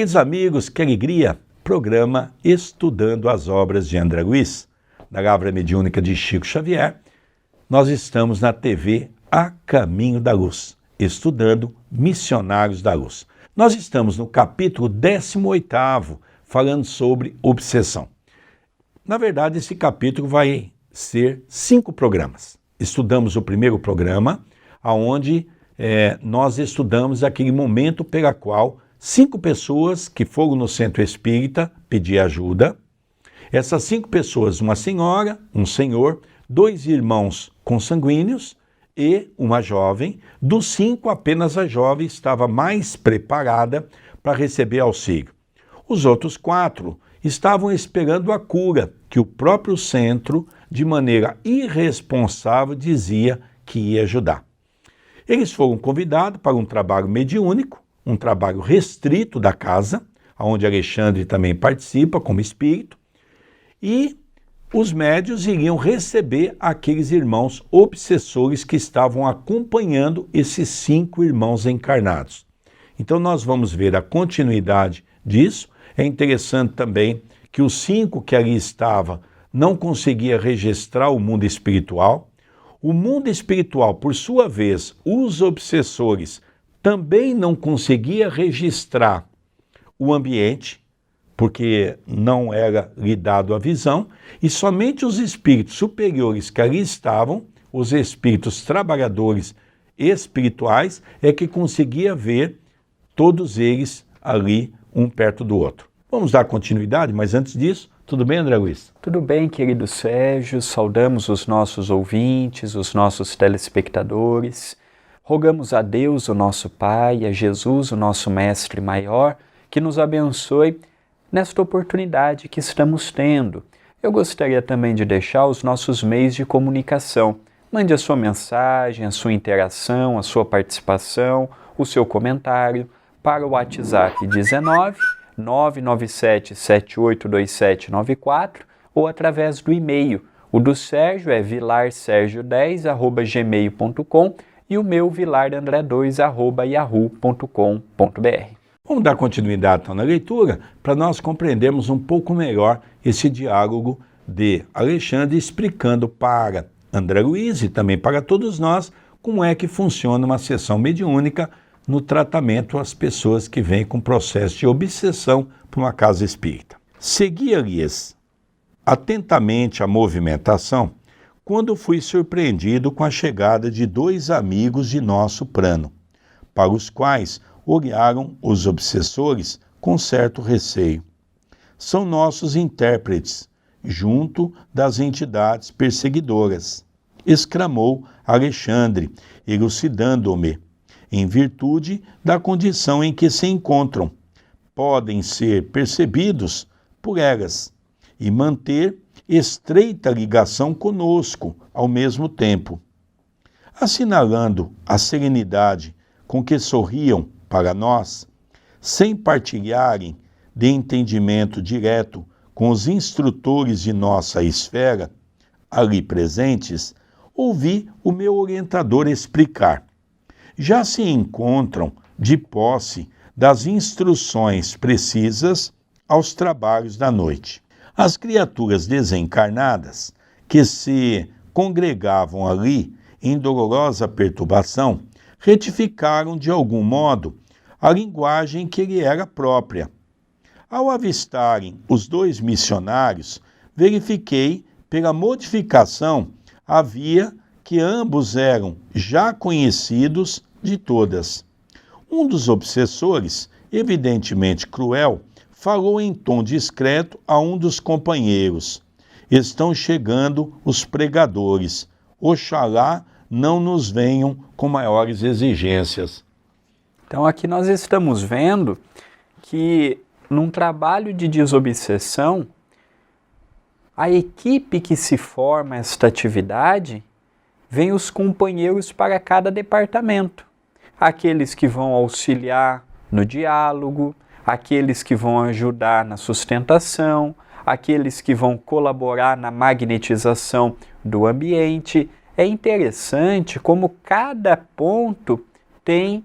Queridos amigos, que alegria! Programa Estudando as Obras de André Luiz, da Lavra Mediúnica de Chico Xavier. Nós estamos na TV A Caminho da Luz, estudando Missionários da Luz. Nós estamos no capítulo 18º, falando sobre obsessão. Na verdade, esse capítulo vai ser 5 programas. Estudamos o primeiro programa, onde nós estudamos aquele momento pela qual 5 pessoas que foram no centro espírita pedir ajuda. Essas 5 pessoas, uma senhora, um senhor, 2 irmãos consanguíneos e uma jovem. Dos 5, apenas a jovem estava mais preparada para receber auxílio. Os outros 4 estavam esperando a cura, que o próprio centro, de maneira irresponsável, dizia que ia ajudar. Eles foram convidados para um trabalho mediúnico, um trabalho restrito da casa, onde Alexandre também participa como espírito, e os médios iriam receber aqueles irmãos obsessores que estavam acompanhando esses 5 irmãos encarnados. Então nós vamos ver a continuidade disso. É interessante também que os 5 que ali estavam não conseguiam registrar o mundo espiritual. O mundo espiritual, por sua vez, os obsessores, também não conseguia registrar o ambiente, porque não era lhe dado a visão, e somente os espíritos superiores que ali estavam, os espíritos trabalhadores espirituais, é que conseguia ver todos eles ali, um perto do outro. Vamos dar continuidade, mas antes disso, tudo bem, André Luiz? Tudo bem, querido Sérgio, saudamos os nossos ouvintes, os nossos telespectadores. Rogamos a Deus, o nosso Pai, a Jesus, o nosso Mestre Maior, que nos abençoe nesta oportunidade que estamos tendo. Eu gostaria também de deixar os nossos meios de comunicação. Mande a sua mensagem, a sua interação, a sua participação, o seu comentário para o WhatsApp 19 997 782794 ou através do e-mail. O do Sérgio é vilarsergio10@gmail.com e o meu vilardandré2@yahoo.com.br. Vamos dar continuidade então na leitura para nós compreendermos um pouco melhor esse diálogo de Alexandre explicando para André Luiz e também para todos nós como é que funciona uma sessão mediúnica no tratamento às pessoas que vêm com processo de obsessão para uma casa espírita. Seguia-lhes atentamente a movimentação quando fui surpreendido com a chegada de 2 amigos de nosso plano, para os quais olharam os obsessores com certo receio. São nossos intérpretes, junto das entidades perseguidoras, exclamou Alexandre, elucidando-me, em virtude da condição em que se encontram. Podem ser percebidos por elas e manter estreita ligação conosco ao mesmo tempo. Assinalando a serenidade com que sorriam para nós, sem partilharem de entendimento direto com os instrutores de nossa esfera, ali presentes, ouvi o meu orientador explicar. Já se encontram de posse das instruções precisas aos trabalhos da noite. As criaturas desencarnadas que se congregavam ali em dolorosa perturbação retificaram de algum modo a linguagem que lhe era própria. Ao avistarem os 2 missionários, verifiquei pela modificação a via que ambos eram já conhecidos de todas. Um dos obsessores, evidentemente cruel, falou em tom discreto a um dos companheiros. Estão chegando os pregadores. Oxalá não nos venham com maiores exigências. Então aqui nós estamos vendo que num trabalho de desobsessão, a equipe que se forma esta atividade vem os companheiros para cada departamento. Aqueles que vão auxiliar no diálogo, aqueles que vão ajudar na sustentação, aqueles que vão colaborar na magnetização do ambiente. É interessante como cada ponto tem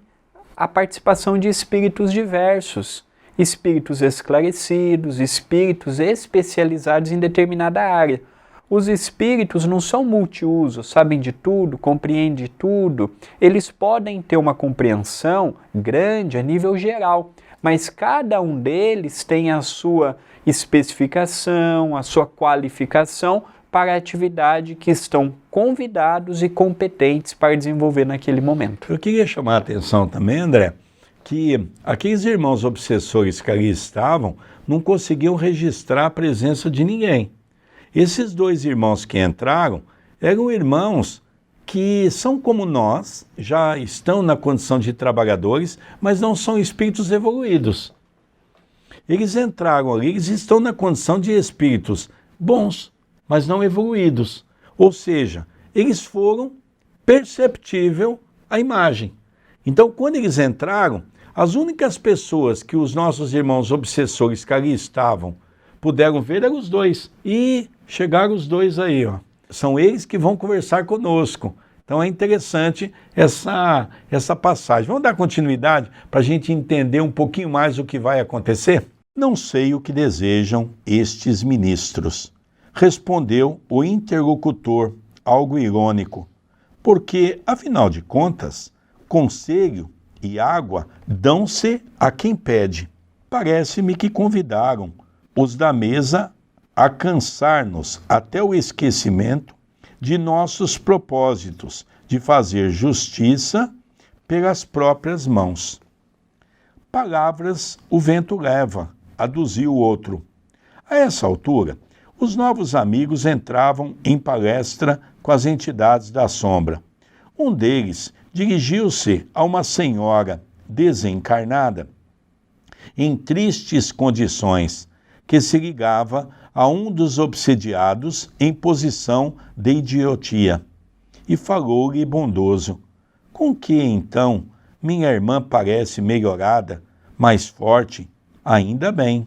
a participação de espíritos diversos. espíritos esclarecidos, espíritos especializados em determinada área. Os espíritos não são multiusos, sabem de tudo, compreendem tudo. Eles podem ter uma compreensão grande a nível geral, mas cada um deles tem a sua especificação, a sua qualificação para a atividade que estão convidados e competentes para desenvolver naquele momento. Eu queria chamar a atenção também, André, que aqueles irmãos obsessores que ali estavam não conseguiam registrar a presença de ninguém. Esses dois irmãos que entraram eram irmãos que são como nós, já estão na condição de trabalhadores, mas não são espíritos evoluídos. Eles entraram ali, eles estão na condição de espíritos bons, mas não evoluídos. Ou seja, eles foram perceptível à imagem. Então, quando eles entraram, as únicas pessoas que os nossos irmãos obsessores que ali estavam puderam ver eram os dois. E chegaram os dois aí, ó. São eles que vão conversar conosco. Então é interessante essa passagem. Vamos dar continuidade para a gente entender um pouquinho mais o que vai acontecer? Não sei o que desejam estes ministros, respondeu o interlocutor, algo irônico, porque, afinal de contas, conselho e água dão-se a quem pede. Parece-me que convidaram os da mesa a cansar-nos até o esquecimento de nossos propósitos de fazer justiça pelas próprias mãos. Palavras o vento leva, aduziu o outro. A essa altura, os novos amigos entravam em palestra com as entidades da sombra. Um deles dirigiu-se a uma senhora desencarnada, em tristes condições, que se ligava a um dos obsediados em posição de idiotia, e falou-lhe bondoso: com que, então, minha irmã parece melhorada, mais forte? Ainda bem.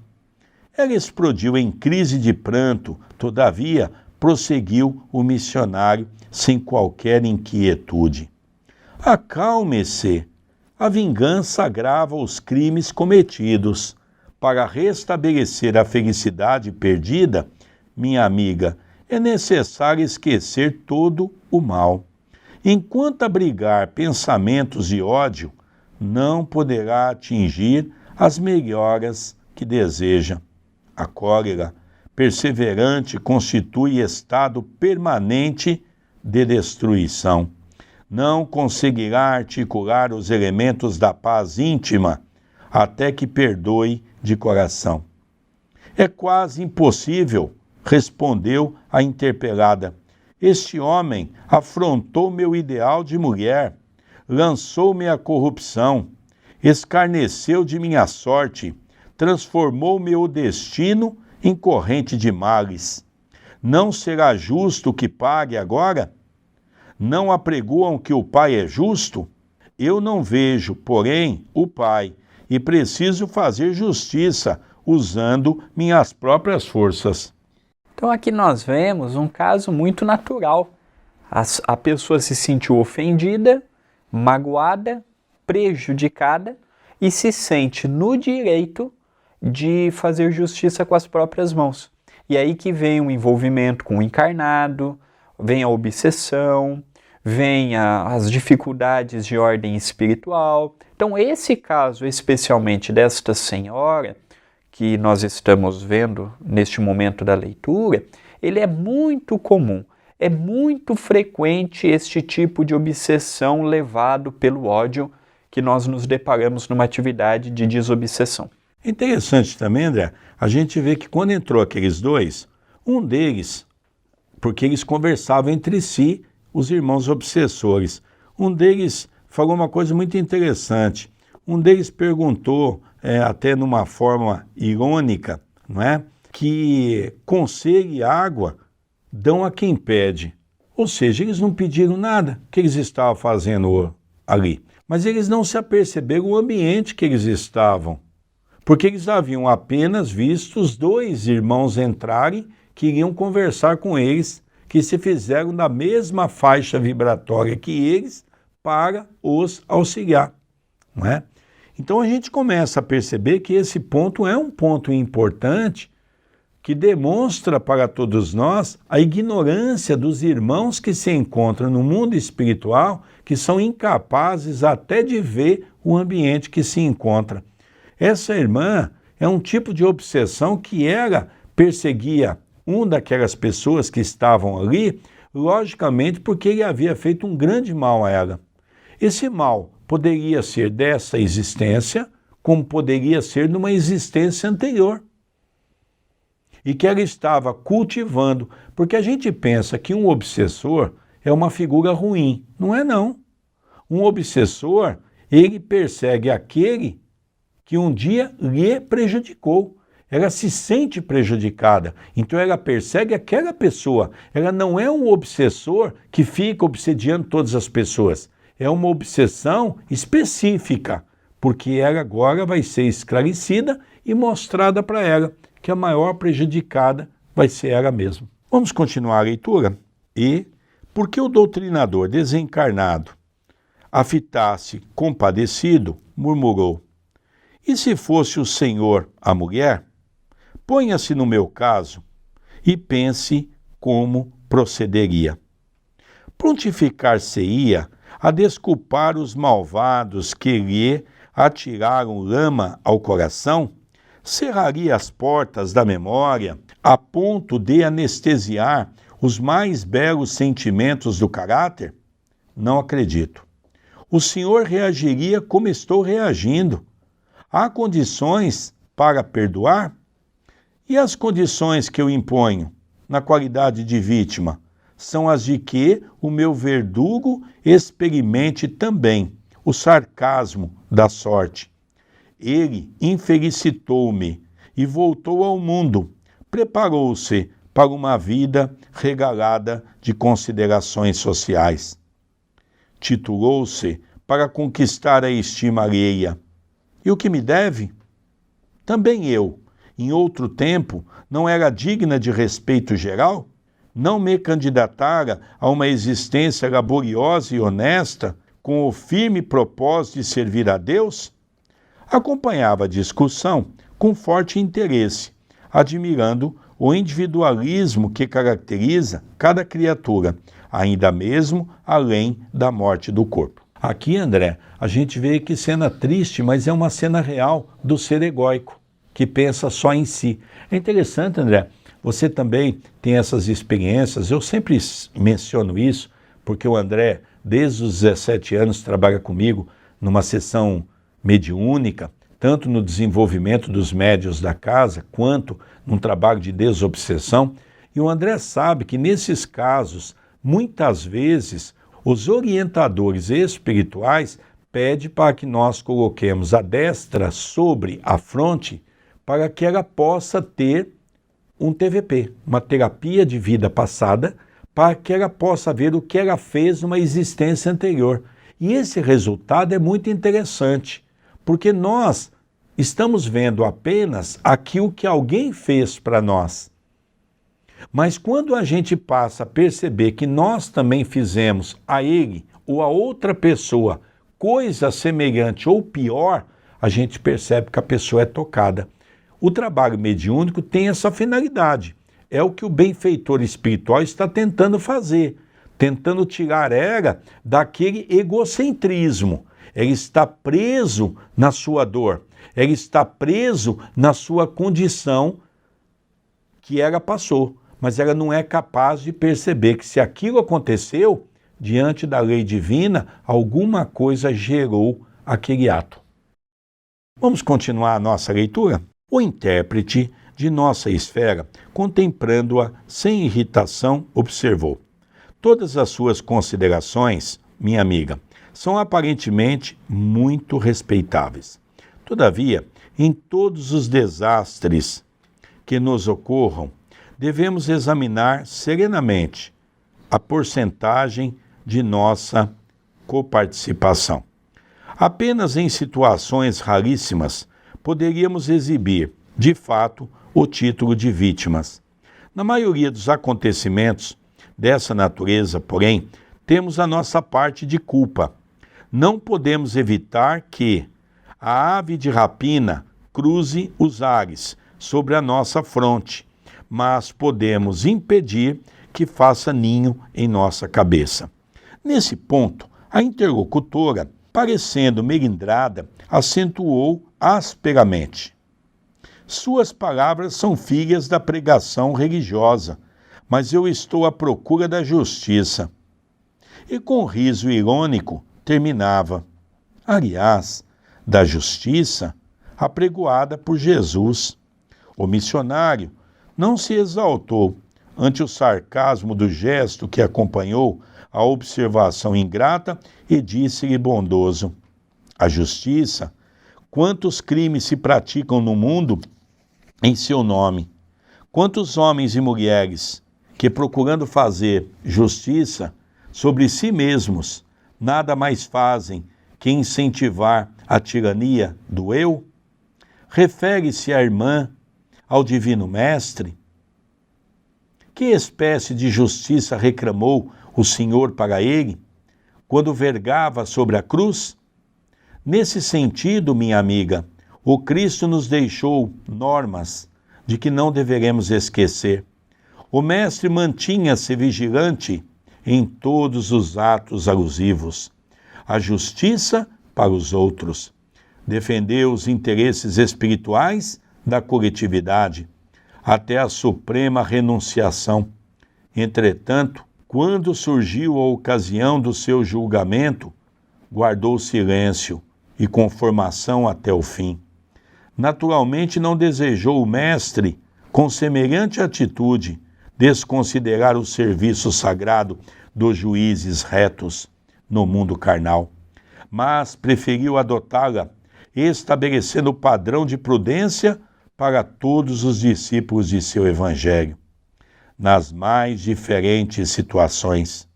Ela explodiu em crise de pranto, todavia prosseguiu o missionário sem qualquer inquietude. Acalme-se. A vingança agrava os crimes cometidos. Para restabelecer a felicidade perdida, minha amiga, é necessário esquecer todo o mal. Enquanto abrigar pensamentos de ódio, não poderá atingir as melhoras que deseja. A cólera perseverante constitui estado permanente de destruição. Não conseguirá articular os elementos da paz íntima até que perdoe de coração. É quase impossível, respondeu a interpelada. Este homem afrontou meu ideal de mulher, lançou-me à corrupção, escarneceu de minha sorte, transformou meu destino em corrente de males. Não será justo que pague agora? Não apregoam que o Pai é justo? Eu não vejo, porém, o Pai, e preciso fazer justiça usando minhas próprias forças. Então aqui nós vemos um caso muito natural. A pessoa se sentiu ofendida, magoada, prejudicada e se sente no direito de fazer justiça com as próprias mãos. E aí que vem o envolvimento com o encarnado, vem a obsessão, vem as dificuldades de ordem espiritual. Então esse caso especialmente desta senhora, que nós estamos vendo neste momento da leitura, ele é muito comum, é muito frequente este tipo de obsessão levado pelo ódio que nós nos deparamos numa atividade de desobsessão. Interessante também, André, a gente vê que quando entrou aqueles dois, um deles, porque eles conversavam entre si, os irmãos obsessores, um deles falou uma coisa muito interessante. Um deles perguntou, até numa forma irônica, não é? Que conselho e água dão a quem pede. Ou seja, eles não pediram nada que eles estavam fazendo ali. Mas eles não se aperceberam o ambiente que eles estavam. Porque eles haviam apenas visto os dois irmãos entrarem, que iriam conversar com eles, que se fizeram da mesma faixa vibratória que eles para os auxiliar, não é? Então a gente começa a perceber que esse ponto é um ponto importante que demonstra para todos nós a ignorância dos irmãos que se encontram no mundo espiritual, que são incapazes até de ver o ambiente que se encontra. Essa irmã é um tipo de obsessão que ela perseguia uma daquelas pessoas que estavam ali, logicamente porque ele havia feito um grande mal a ela. Esse mal poderia ser dessa existência, como poderia ser numa existência anterior. E que ela estava cultivando, porque a gente pensa que um obsessor é uma figura ruim. Não é não. Um obsessor, ele persegue aquele que um dia lhe prejudicou. Ela se sente prejudicada, então ela persegue aquela pessoa. Ela não é um obsessor que fica obsediando todas as pessoas. É uma obsessão específica, porque ela agora vai ser esclarecida e mostrada para ela que a maior prejudicada vai ser ela mesma. Vamos continuar a leitura? E, porque o doutrinador desencarnado, a fitasse compadecido, murmurou: e se fosse o Senhor a mulher? Ponha-se no meu caso e pense como procederia. Prontificar-se-ia a desculpar os malvados que lhe atiraram lama ao coração? Cerraria as portas da memória a ponto de anestesiar os mais belos sentimentos do caráter? Não acredito. O Senhor reagiria como estou reagindo. Há condições para perdoar? E as condições que eu imponho, na qualidade de vítima, são as de que o meu verdugo experimente também o sarcasmo da sorte. Ele infelicitou-me e voltou ao mundo, preparou-se para uma vida regalada de considerações sociais. Titulou-se para conquistar a estima alheia. E o que me deve? Também eu, em outro tempo, não era digna de respeito geral? Não me candidatara a uma existência laboriosa e honesta, com o firme propósito de servir a Deus? Acompanhava a discussão com forte interesse, admirando o individualismo que caracteriza cada criatura, ainda mesmo além da morte do corpo. Aqui, André, a gente vê que cena triste, mas é uma cena real do ser egóico, que pensa só em si. É interessante, André, você também tem essas experiências. Eu sempre menciono isso, porque o André, desde os 17 anos, trabalha comigo numa sessão mediúnica, tanto no desenvolvimento dos médiuns da casa, quanto num trabalho de desobsessão. E o André sabe que nesses casos, muitas vezes, os orientadores espirituais pedem para que nós coloquemos a destra sobre a fronte para que ela possa ter um TVP, uma terapia de vida passada, para que ela possa ver o que ela fez numa existência anterior. E esse resultado é muito interessante, porque nós estamos vendo apenas aquilo que alguém fez para nós. Mas quando a gente passa a perceber que nós também fizemos a ele ou a outra pessoa coisa semelhante ou pior, a gente percebe que a pessoa é tocada. O trabalho mediúnico tem essa finalidade. É o que o benfeitor espiritual está tentando fazer, tentando tirar ela daquele egocentrismo. Ele está preso na sua dor, ele está preso na sua condição que ela passou, mas ela não é capaz de perceber que se aquilo aconteceu, diante da lei divina, alguma coisa gerou aquele ato. Vamos continuar a nossa leitura? O intérprete de nossa esfera, contemplando-a sem irritação, observou: todas as suas considerações, minha amiga, são aparentemente muito respeitáveis. Todavia, em todos os desastres que nos ocorram, devemos examinar serenamente a porcentagem de nossa coparticipação. Apenas em situações raríssimas poderíamos exibir, de fato, o título de vítimas. Na maioria dos acontecimentos dessa natureza, porém, temos a nossa parte de culpa. Não podemos evitar que a ave de rapina cruze os ares sobre a nossa fronte, mas podemos impedir que faça ninho em nossa cabeça. Nesse ponto, a interlocutora, parecendo melindrada, acentuou asperamente: suas palavras são filhas da pregação religiosa, mas eu estou à procura da justiça. E com riso irônico terminava: aliás, da justiça apregoada por Jesus. O missionário não se exaltou ante o sarcasmo do gesto que acompanhou a observação ingrata e disse-lhe bondoso: a justiça, quantos crimes se praticam no mundo em seu nome? Quantos homens e mulheres que, procurando fazer justiça sobre si mesmos, nada mais fazem que incentivar a tirania do eu? Refere-se a irmã ao Divino Mestre? Que espécie de justiça reclamou o Senhor para ele quando vergava sobre a cruz? Nesse sentido, minha amiga, o Cristo nos deixou normas de que não deveremos esquecer. O Mestre mantinha-se vigilante em todos os atos alusivos. A justiça para os outros. Defendeu os interesses espirituais da coletividade, até a suprema renunciação. Entretanto, quando surgiu a ocasião do seu julgamento, guardou silêncio e conformação até o fim. Naturalmente não desejou o Mestre, com semelhante atitude, desconsiderar o serviço sagrado dos juízes retos no mundo carnal, mas preferiu adotá-la, estabelecendo o padrão de prudência para todos os discípulos de seu Evangelho, nas mais diferentes situações.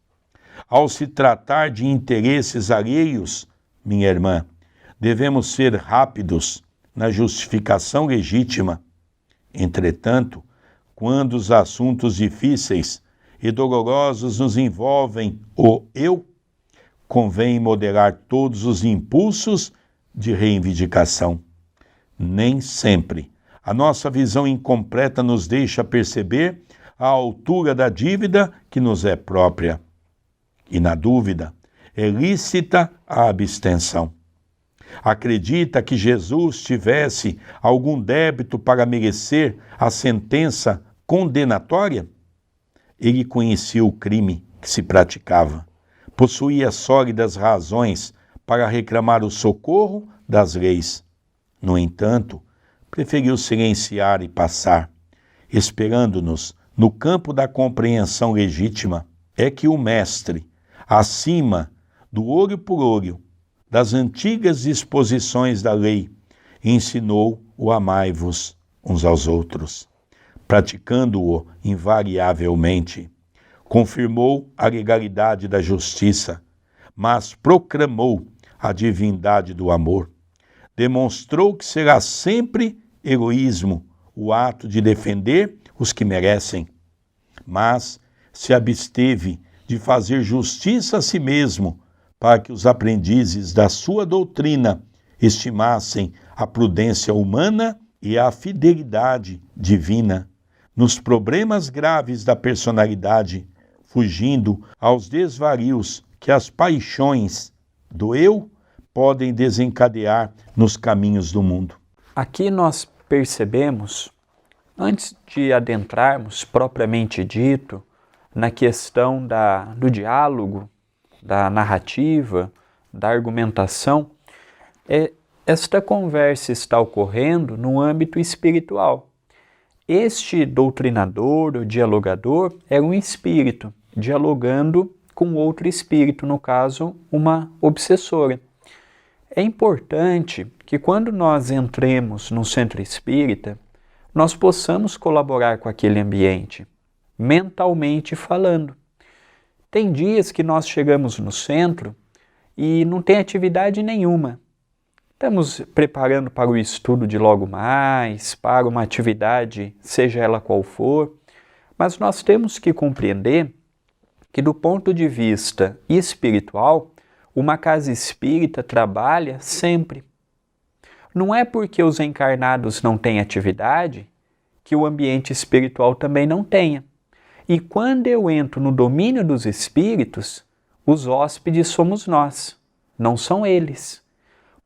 Ao se tratar de interesses alheios, minha irmã, devemos ser rápidos na justificação legítima. Entretanto, quando os assuntos difíceis e dolorosos nos envolvem o eu, convém moderar todos os impulsos de reivindicação. Nem sempre a nossa visão incompleta nos deixa perceber a altura da dívida que nos é própria. E, na dúvida, é lícita a abstenção. Acredita que Jesus tivesse algum débito para merecer a sentença condenatória? Ele conhecia o crime que se praticava, possuía sólidas razões para reclamar o socorro das leis. No entanto, preferiu silenciar e passar, esperando-nos no campo da compreensão legítima. É que o Mestre, acima do olho por olho, das antigas disposições da lei, ensinou o amai-vos uns aos outros, praticando-o invariavelmente. Confirmou a legalidade da justiça, mas proclamou a divindade do amor. Demonstrou que será sempre egoísmo o ato de defender os que merecem, mas se absteve de fazer justiça a si mesmo, para que os aprendizes da sua doutrina estimassem a prudência humana e a fidelidade divina nos problemas graves da personalidade, fugindo aos desvarios que as paixões do eu podem desencadear nos caminhos do mundo. Aqui nós percebemos, antes de adentrarmos propriamente dito na questão do diálogo, da narrativa, da argumentação, esta conversa está ocorrendo no âmbito espiritual. Este doutrinador ou dialogador é um espírito dialogando com outro espírito, no caso, uma obsessora. É importante que quando nós entremos no centro espírita, nós possamos colaborar com aquele ambiente, mentalmente falando. Tem dias que nós chegamos no centro e não tem atividade nenhuma. Estamos preparando para o estudo de logo mais, para uma atividade, seja ela qual for, mas nós temos que compreender que, do ponto de vista espiritual, uma casa espírita trabalha sempre. Não é porque os encarnados não têm atividade que o ambiente espiritual também não tenha. E quando eu entro no domínio dos espíritos, os hóspedes somos nós, não são eles.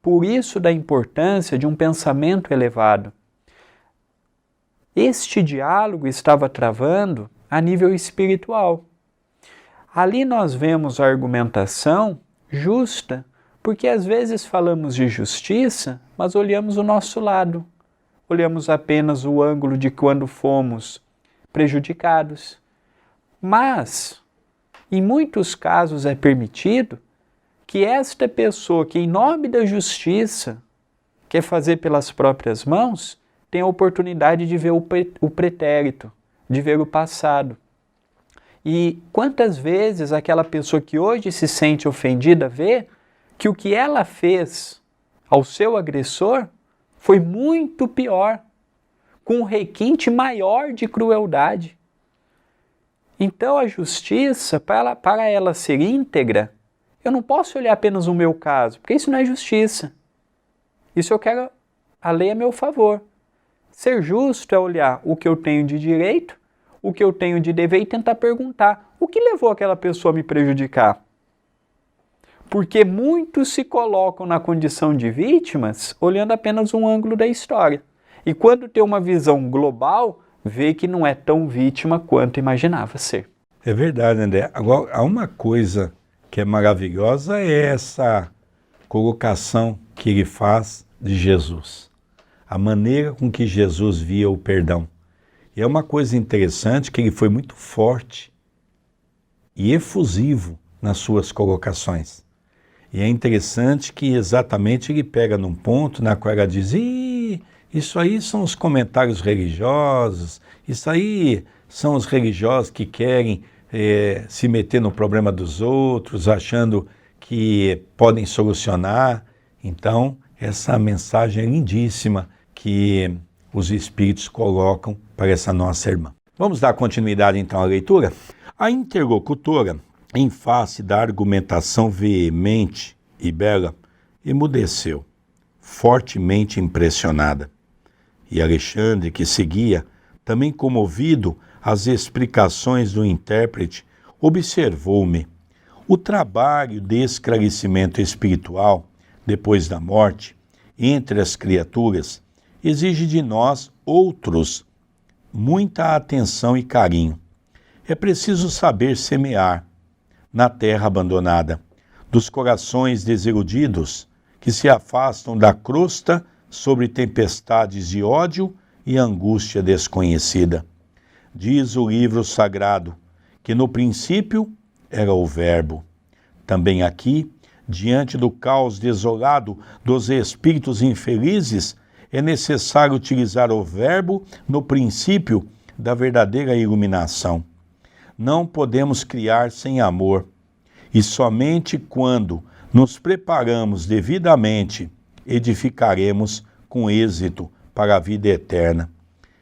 Por isso da importância de um pensamento elevado. Este diálogo estava travando a nível espiritual. Ali nós vemos a argumentação justa, porque às vezes falamos de justiça, mas olhamos o nosso lado. Olhamos apenas o ângulo de quando fomos prejudicados. Mas, em muitos casos é permitido que esta pessoa que em nome da justiça quer fazer pelas próprias mãos, tenha a oportunidade de ver o pretérito, de ver o passado. E quantas vezes aquela pessoa que hoje se sente ofendida vê que o que ela fez ao seu agressor foi muito pior, com um requinte maior de crueldade. Então a justiça, para ela ser íntegra, eu não posso olhar apenas o meu caso, porque isso não é justiça. Isso eu quero a lei a meu favor. Ser justo é olhar o que eu tenho de direito, o que eu tenho de dever e tentar perguntar o que levou aquela pessoa a me prejudicar. Porque muitos se colocam na condição de vítimas olhando apenas um ângulo da história. E quando tem uma visão global, vê que não é tão vítima quanto imaginava ser. É verdade, André. Agora, há uma coisa que é maravilhosa, é essa colocação que ele faz de Jesus. A maneira com que Jesus via o perdão. E é uma coisa interessante que ele foi muito forte e efusivo nas suas colocações. E é interessante que exatamente ele pega num ponto na qual ela diz: isso aí são os comentários religiosos, isso aí são os religiosos que querem se meter no problema dos outros, achando que podem solucionar. Então, essa mensagem é lindíssima que os Espíritos colocam para essa nossa irmã. Vamos dar continuidade então à leitura? A interlocutora, em face da argumentação veemente e bela, emudeceu, fortemente impressionada. E Alexandre, que seguia, também comovido às explicações do intérprete, observou-me. O trabalho de esclarecimento espiritual, depois da morte, entre as criaturas, exige de nós, outros, muita atenção e carinho. É preciso saber semear, na terra abandonada, dos corações desiludidos, que se afastam da crosta sobre tempestades de ódio e angústia desconhecida. Diz o livro sagrado que no princípio era o Verbo. Também aqui, diante do caos desolado dos espíritos infelizes, é necessário utilizar o Verbo no princípio da verdadeira iluminação. Não podemos criar sem amor, e somente quando nos preparamos devidamente, edificaremos com êxito para a vida eterna.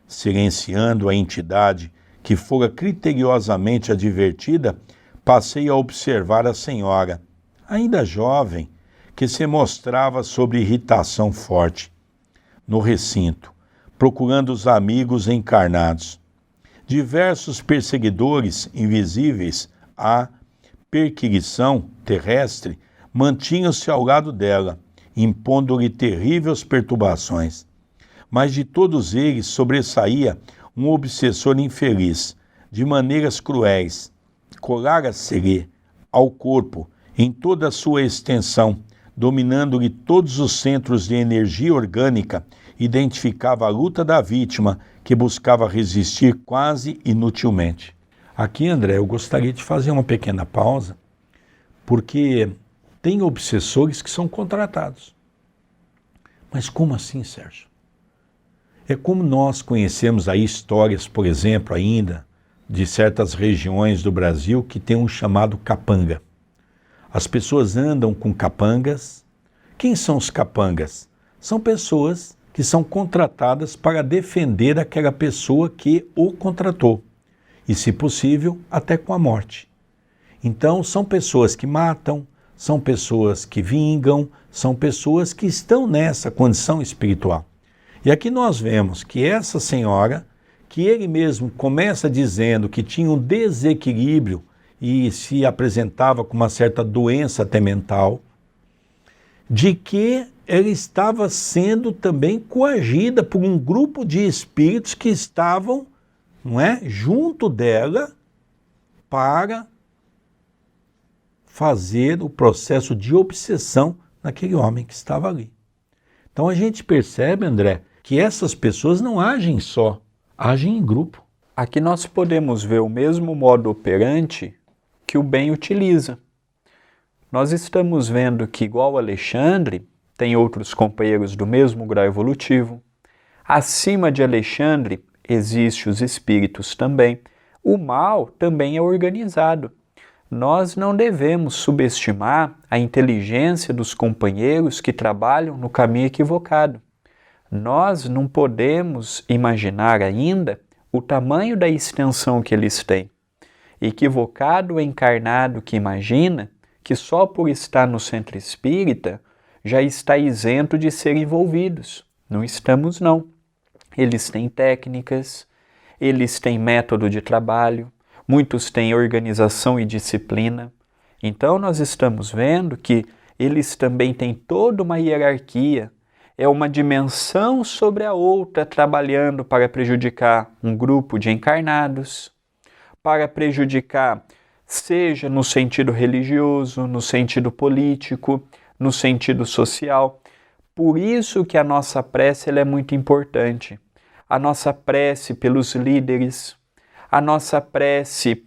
Silenciando a entidade que fora criteriosamente advertida, passei a observar a senhora, ainda jovem, que se mostrava sob irritação forte, no recinto, procurando os amigos encarnados. Diversos perseguidores invisíveis à perquisição terrestre mantinham-se ao lado dela, impondo-lhe terríveis perturbações. Mas de todos eles sobressaía um obsessor infeliz, de maneiras cruéis. Colara-se-lhe ao corpo, em toda a sua extensão, dominando-lhe todos os centros de energia orgânica, identificava a luta da vítima, que buscava resistir quase inutilmente. Aqui, André, eu gostaria de fazer uma pequena pausa, porque tem obsessores que são contratados. Mas como assim, Sérgio? É como nós conhecemos aí histórias, por exemplo, ainda, de certas regiões do Brasil que tem um chamado capanga. As pessoas andam com capangas. Quem são os capangas? São pessoas que são contratadas para defender aquela pessoa que o contratou. E, se possível, até com a morte. Então, são pessoas que matam, são pessoas que vingam, são pessoas que estão nessa condição espiritual. E aqui nós vemos que essa senhora, que ele mesmo começa dizendo que tinha um desequilíbrio e se apresentava com uma certa doença até mental, de que ela estava sendo também coagida por um grupo de espíritos que estavam, não é, junto dela para fazer o processo de obsessão naquele homem que estava ali. Então a gente percebe, André, que essas pessoas não agem só, agem em grupo. Aqui nós podemos ver o mesmo modo operante que o bem utiliza. Nós estamos vendo que, igual Alexandre, tem outros companheiros do mesmo grau evolutivo. Acima de Alexandre, existem os espíritos também. O mal também é organizado. Nós não devemos subestimar a inteligência dos companheiros que trabalham no caminho equivocado. Nós não podemos imaginar ainda o tamanho da extensão que eles têm. Equivocado o encarnado que imagina que só por estar no centro espírita já está isento de ser envolvidos. Não estamos, não. Eles têm técnicas, eles têm método de trabalho, muitos têm organização e disciplina. Então nós estamos vendo que eles também têm toda uma hierarquia, é uma dimensão sobre a outra trabalhando para prejudicar um grupo de encarnados, para prejudicar, seja no sentido religioso, no sentido político, no sentido social. Por isso que a nossa prece ela é muito importante. A nossa prece pelos líderes, a nossa prece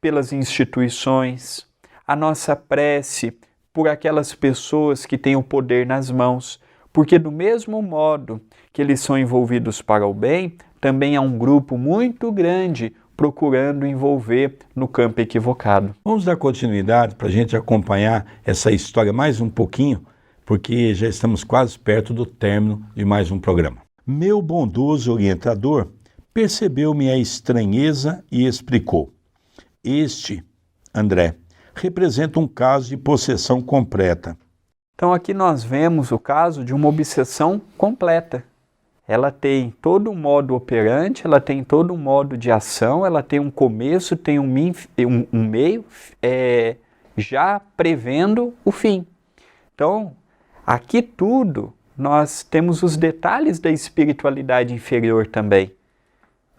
pelas instituições, a nossa prece por aquelas pessoas que têm o poder nas mãos, porque do mesmo modo que eles são envolvidos para o bem, também há um grupo muito grande procurando envolver no campo equivocado. Vamos dar continuidade para a gente acompanhar essa história mais um pouquinho, porque já estamos quase perto do término de mais um programa. Meu bondoso orientador percebeu minha estranheza e explicou. Este, André, representa um caso de possessão completa. Então aqui nós vemos o caso de uma obsessão completa. Ela tem todo um modo operante, ela tem todo um modo de ação, ela tem um começo, tem um meio, já prevendo o fim. Então, aqui tudo, nós temos os detalhes da espiritualidade inferior também.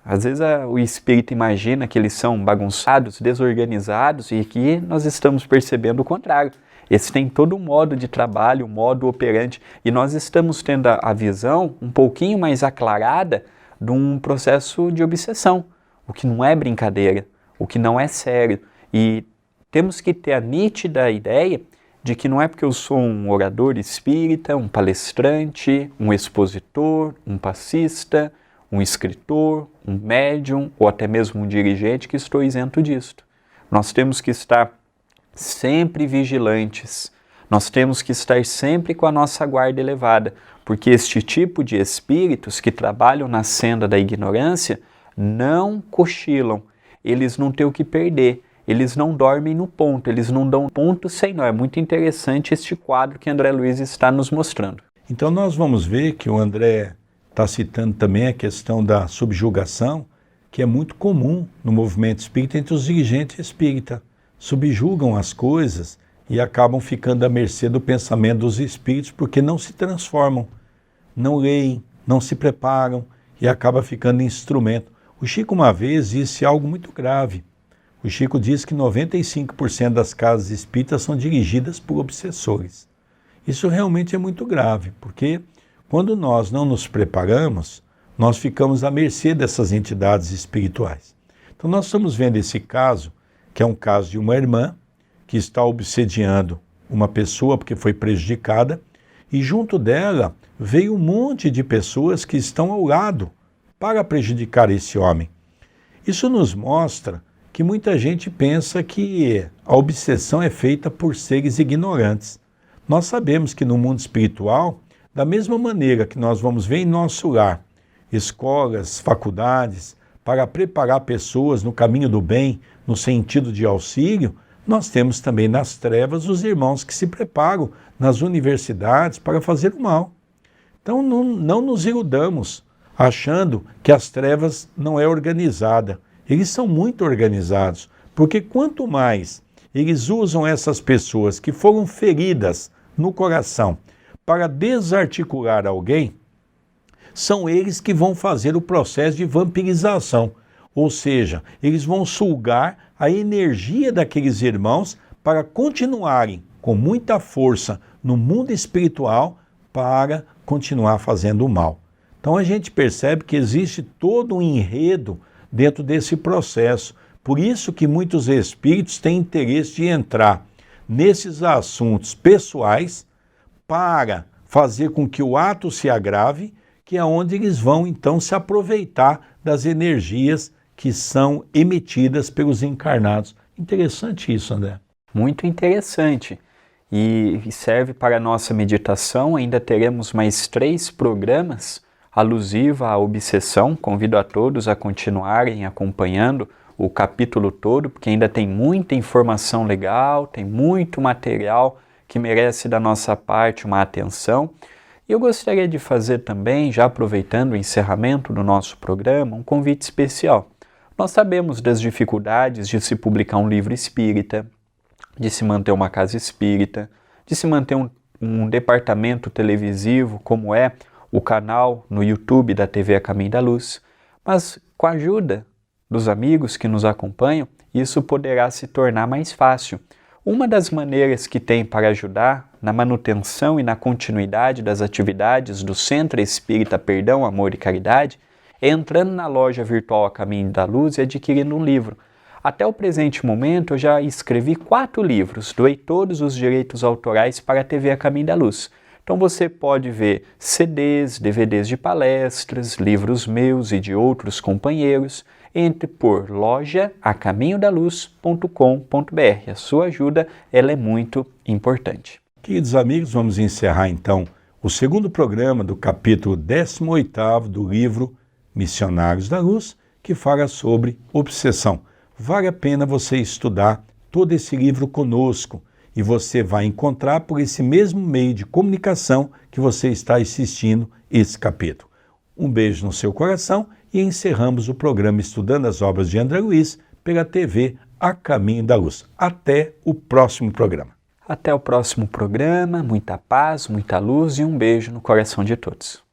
Às vezes o espírito imagina que eles são bagunçados, desorganizados, e aqui nós estamos percebendo o contrário. Eles têm todo um modo de trabalho, um modo operante, e nós estamos tendo a visão um pouquinho mais aclarada de um processo de obsessão, o que não é brincadeira, o que não é sério. E temos que ter a nítida ideia de que não é porque eu sou um orador espírita, um palestrante, um expositor, um passista, um escritor, um médium ou até mesmo um dirigente que estou isento disto. Nós temos que estar sempre vigilantes, nós temos que estar sempre com a nossa guarda elevada, porque este tipo de espíritos que trabalham na senda da ignorância não cochilam, eles não têm o que perder, eles não dormem no ponto, eles não dão ponto sem nó. É muito interessante este quadro que André Luiz está nos mostrando. Então nós vamos ver que o André está citando também a questão da subjugação, que é muito comum no movimento espírita entre os dirigentes espíritas. Subjugam as coisas e acabam ficando à mercê do pensamento dos espíritos porque não se transformam, não leem, não se preparam e acaba ficando instrumento. O Chico uma vez disse algo muito grave. O Chico disse que 95% das casas espíritas são dirigidas por obsessores. Isso realmente é muito grave, porque quando nós não nos preparamos, nós ficamos à mercê dessas entidades espirituais. Então nós estamos vendo esse caso, que é um caso de uma irmã que está obsediando uma pessoa porque foi prejudicada, e junto dela veio um monte de pessoas que estão ao lado para prejudicar esse homem. Isso nos mostra que muita gente pensa que a obsessão é feita por seres ignorantes. Nós sabemos que no mundo espiritual, da mesma maneira que nós vamos ver em nosso lar, escolas, faculdades, para preparar pessoas no caminho do bem, no sentido de auxílio, nós temos também nas trevas os irmãos que se preparam nas universidades para fazer o mal. Então não nos iludamos achando que as trevas não é organizada. Eles são muito organizados, porque quanto mais eles usam essas pessoas que foram feridas no coração para desarticular alguém, são eles que vão fazer o processo de vampirização. Ou seja, eles vão sugar a energia daqueles irmãos para continuarem com muita força no mundo espiritual para continuar fazendo o mal. Então a gente percebe que existe todo um enredo dentro desse processo. Por isso que muitos espíritos têm interesse de entrar nesses assuntos pessoais para fazer com que o ato se agrave, que é onde eles vão então se aproveitar das energias que são emitidas pelos encarnados. Interessante isso, André. Muito interessante. E serve para a nossa meditação. Ainda teremos mais 3 programas alusivos à obsessão. Convido a todos a continuarem acompanhando o capítulo todo, porque ainda tem muita informação legal, tem muito material que merece da nossa parte uma atenção. E eu gostaria de fazer também, já aproveitando o encerramento do nosso programa, um convite especial. Nós sabemos das dificuldades de se publicar um livro espírita, de se manter uma casa espírita, de se manter um departamento televisivo, como é o canal no YouTube da TV A Caminho da Luz. Mas com a ajuda dos amigos que nos acompanham, isso poderá se tornar mais fácil. Uma das maneiras que tem para ajudar na manutenção e na continuidade das atividades do Centro Espírita Perdão, Amor e Caridade é entrando na loja virtual A Caminho da Luz e adquirindo um livro. Até o presente momento eu já escrevi 4 livros, doei todos os direitos autorais para a TV A Caminho da Luz. Então você pode ver CDs, DVDs de palestras, livros meus e de outros companheiros. Entre por loja-acaminhodaluz.com.br. A sua ajuda ela é muito importante. Queridos amigos, vamos encerrar então o segundo programa do capítulo 18º do livro Missionários da Luz, que fala sobre obsessão. Vale a pena você estudar todo esse livro conosco e você vai encontrar por esse mesmo meio de comunicação que você está assistindo esse capítulo. Um beijo no seu coração e encerramos o programa Estudando as Obras de André Luiz pela TV A Caminho da Luz. Até o próximo programa. Até o próximo programa, muita paz, muita luz e um beijo no coração de todos.